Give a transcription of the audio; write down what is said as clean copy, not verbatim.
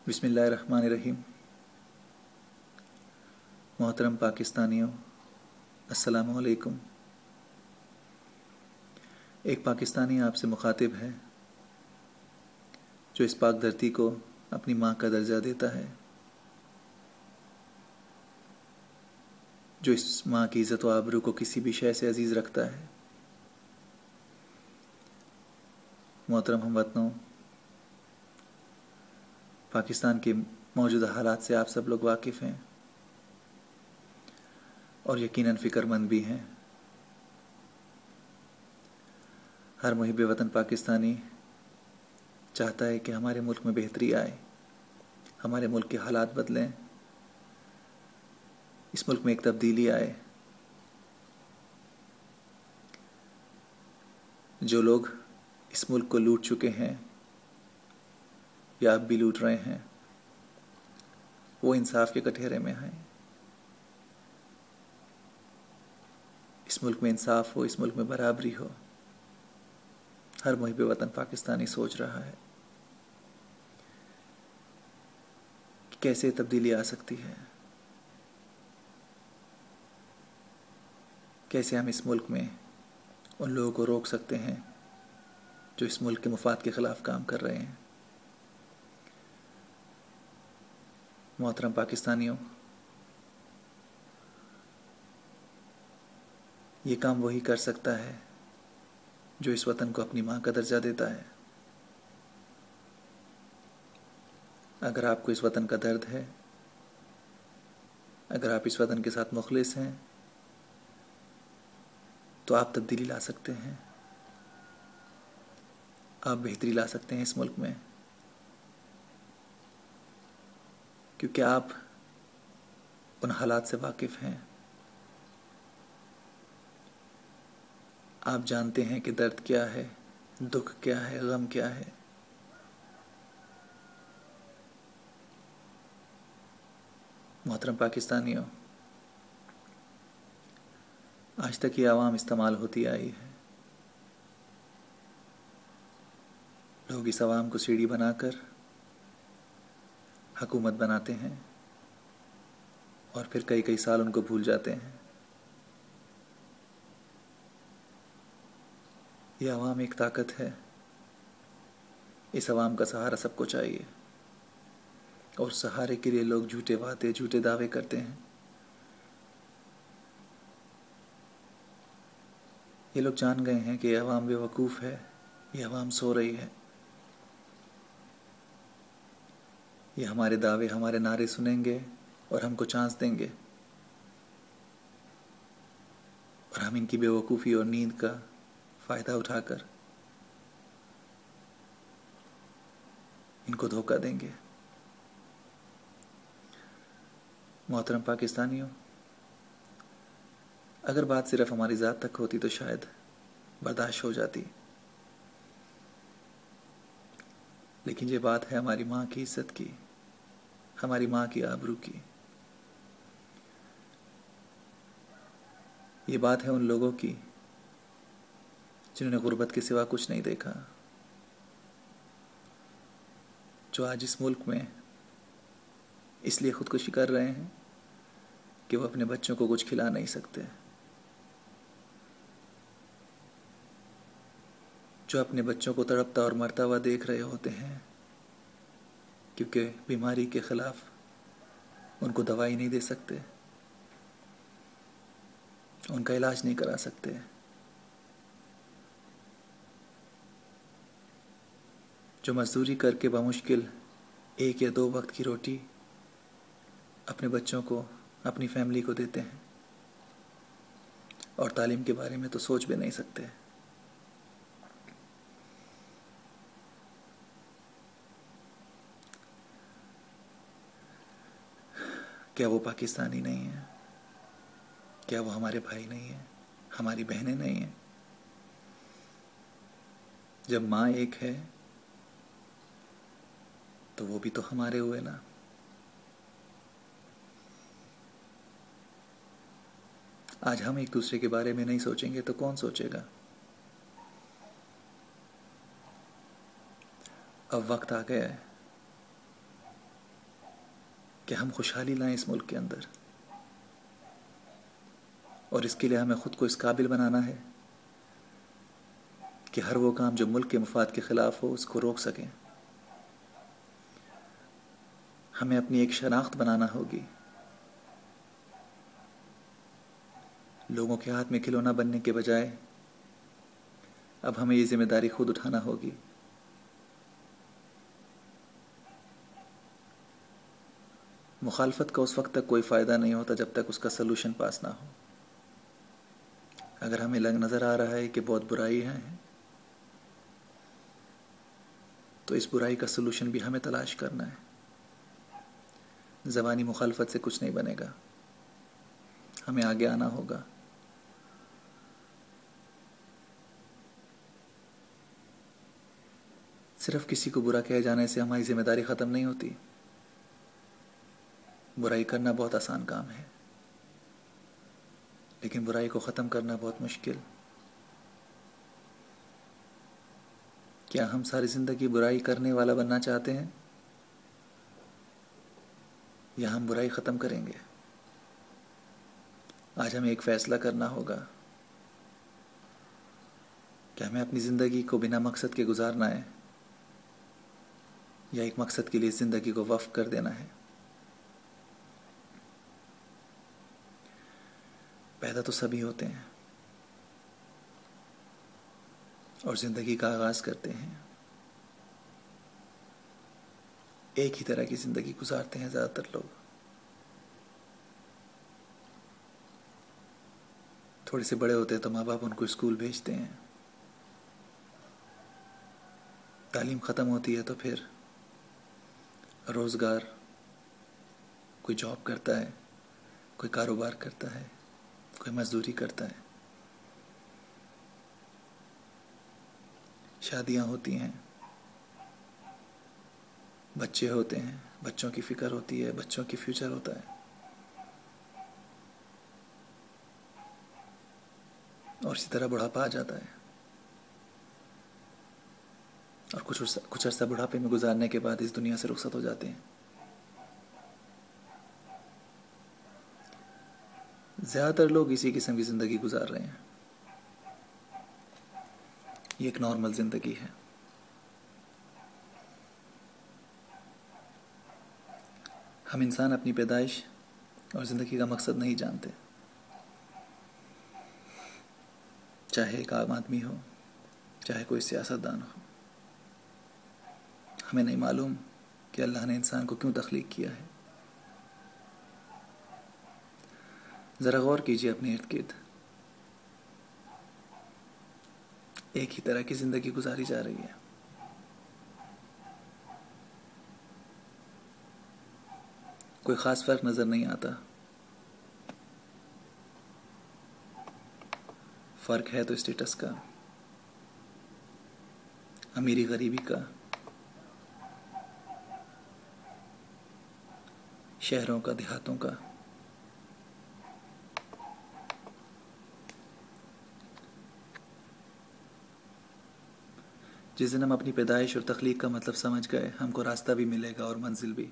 बिस्मिल्लाहिर्रहमानिर्रहीम। मोहतरम पाकिस्तानियों, अस्सलामु अलैकुम। एक पाकिस्तानी आपसे मुखातिब है जो इस पाक धरती को अपनी माँ का दर्जा देता है, जो इस माँ की इज़्ज़त व आबरू को किसी भी शय से अजीज़ रखता है। मोहतरम हमवतनों, पाकिस्तान के मौजूदा हालात से आप सब लोग वाकिफ़ हैं और यकीनन फ़िक्रमंद भी हैं। हर मुहिब वतन पाकिस्तानी चाहता है कि हमारे मुल्क में बेहतरी आए, हमारे मुल्क के हालात बदलें, इस मुल्क में एक तब्दीली आए। जो लोग इस मुल्क को लूट चुके हैं या अब भी लूट रहे हैं, वो इंसाफ के कटघरे में आए। इस मुल्क में इंसाफ हो, इस मुल्क में बराबरी हो, हर मुहिब वतन पाकिस्तानी सोच रहा है कि कैसे तब्दीली आ सकती है, कैसे हम इस मुल्क में उन लोगों को रोक सकते हैं जो इस मुल्क के मुफाद के ख़िलाफ़ काम कर रहे हैं। मोहतरम पाकिस्तानियों, ये काम वही कर सकता है जो इस वतन को अपनी माँ का दर्जा देता है। अगर आपको इस वतन का दर्द है, अगर आप इस वतन के साथ मुखलिस हैं, तो आप तब्दीली ला सकते हैं, आप बेहतरी ला सकते हैं इस मुल्क में, क्योंकि आप उन हालात से वाकिफ़ हैं। आप जानते हैं कि दर्द क्या है, दुख क्या है, गम क्या है। मोहतरम पाकिस्तानियों, आज तक ये आवाम इस्तेमाल होती आई है। लोग इस आवाम को सीढ़ी बनाकर हुकूमत बनाते हैं और फिर कई कई साल उनको भूल जाते हैं। ये आवाम एक ताकत है, इस आवाम का सहारा सबको चाहिए, और सहारे के लिए लोग झूठे वादे, झूठे दावे करते हैं। ये लोग जान गए हैं कि ये आवाम बेवकूफ़ है, ये आवाम सो रही है। ये हमारे दावे, हमारे नारे सुनेंगे और हमको चांस देंगे, और हम इनकी बेवकूफ़ी और नींद का फ़ायदा उठाकर इनको धोखा देंगे। मोहतरम पाकिस्तानियों, अगर बात सिर्फ हमारी ज़ात तक होती तो शायद बर्दाश्त हो जाती, लेकिन ये बात है हमारी माँ की इज़्ज़त की, हमारी माँ की आबरू की। ये बात है उन लोगों की जिन्होंने गुर्बत के सिवा कुछ नहीं देखा, जो आज इस मुल्क में इसलिए ख़ुदकुशी कर रहे हैं कि वो अपने बच्चों को कुछ खिला नहीं सकते, जो अपने बच्चों को तड़पता और मरता हुआ देख रहे होते हैं क्योंकि बीमारी के ख़िलाफ़ उनको दवाई नहीं दे सकते, उनका इलाज नहीं करा सकते, जो मजदूरी करके बमुश्किल एक या दो वक्त की रोटी अपने बच्चों को, अपनी फैमिली को देते हैं, और तालीम के बारे में तो सोच भी नहीं सकते। क्या वो पाकिस्तानी नहीं है? क्या वो हमारे भाई नहीं हैं, हमारी बहनें नहीं हैं? जब माँ एक है तो वो भी तो हमारे हुए ना। आज हम एक दूसरे के बारे में नहीं सोचेंगे तो कौन सोचेगा? अब वक्त आ गया है कि हम खुशहाली लाएं इस मुल्क के अंदर, और इसके लिए हमें ख़ुद को इस काबिल बनाना है कि हर वो काम जो मुल्क के मफाद के ख़िलाफ़ हो उसको रोक सकें। हमें अपनी एक शनाख्त बनाना होगी। लोगों के हाथ में खिलौना बनने के बजाय अब हमें ये ज़िम्मेदारी खुद उठाना होगी। मुखालफत का उस वक्त तक कोई फ़ायदा नहीं होता जब तक उसका सलूशन पास ना हो। अगर हमें नज़र आ रहा है कि बहुत बुराई है, तो इस बुराई का सलूशन भी हमें तलाश करना है। ज़बानी मुखालफत से कुछ नहीं बनेगा, हमें आगे आना होगा। सिर्फ किसी को बुरा कहे जाने से हमारी जिम्मेदारी ख़त्म नहीं होती। बुराई करना बहुत आसान काम है, लेकिन बुराई को ख़त्म करना बहुत मुश्किल। क्या हम सारी ज़िंदगी बुराई करने वाला बनना चाहते हैं, या हम बुराई ख़त्म करेंगे? आज हमें एक फ़ैसला करना होगा कि हमें अपनी ज़िंदगी को बिना मकसद के गुजारना है, या एक मकसद के लिए ज़िंदगी को वक्फ कर देना है। पैदा तो सभी होते हैं और ज़िंदगी का आगाज़ करते हैं। एक ही तरह की ज़िंदगी गुजारते हैं ज़्यादातर लोग। थोड़े से बड़े होते हैं तो माँ बाप उनको स्कूल भेजते हैं। तालीम ख़त्म होती है तो फिर रोज़गार, कोई जॉब करता है, कोई कारोबार करता है, कोई मजदूरी करता है। शादियाँ होती हैं, बच्चे होते हैं, बच्चों की फ़िक्र होती है, बच्चों की फ्यूचर होता है, और इसी तरह बुढ़ापा आ जाता है। और कुछ अर्सा बुढ़ापे में गुजारने के बाद इस दुनिया से रुखसत हो जाते हैं। ज़्यादातर लोग इसी किस्म की ज़िंदगी गुजार रहे हैं। ये एक नॉर्मल ज़िंदगी है। हम इंसान अपनी पैदाइश और ज़िंदगी का मकसद नहीं जानते। चाहे एक आम आदमी हो, चाहे कोई सियासतदान हो, हमें नहीं मालूम कि अल्लाह ने इंसान को क्यों तख्लीक किया है। ज़रा गौर कीजिए अपने इर्द गिर्द। एक ही तरह की ज़िंदगी गुजारी जा रही है। कोई ख़ास फ़र्क नज़र नहीं आता। फ़र्क है तो स्टेटस का, अमीरी गरीबी का, शहरों का, देहातों का। जिस दिन हम अपनी पैदाइश और तख्लीक का मतलब समझ गए, हमको रास्ता भी मिलेगा और मंजिल भी।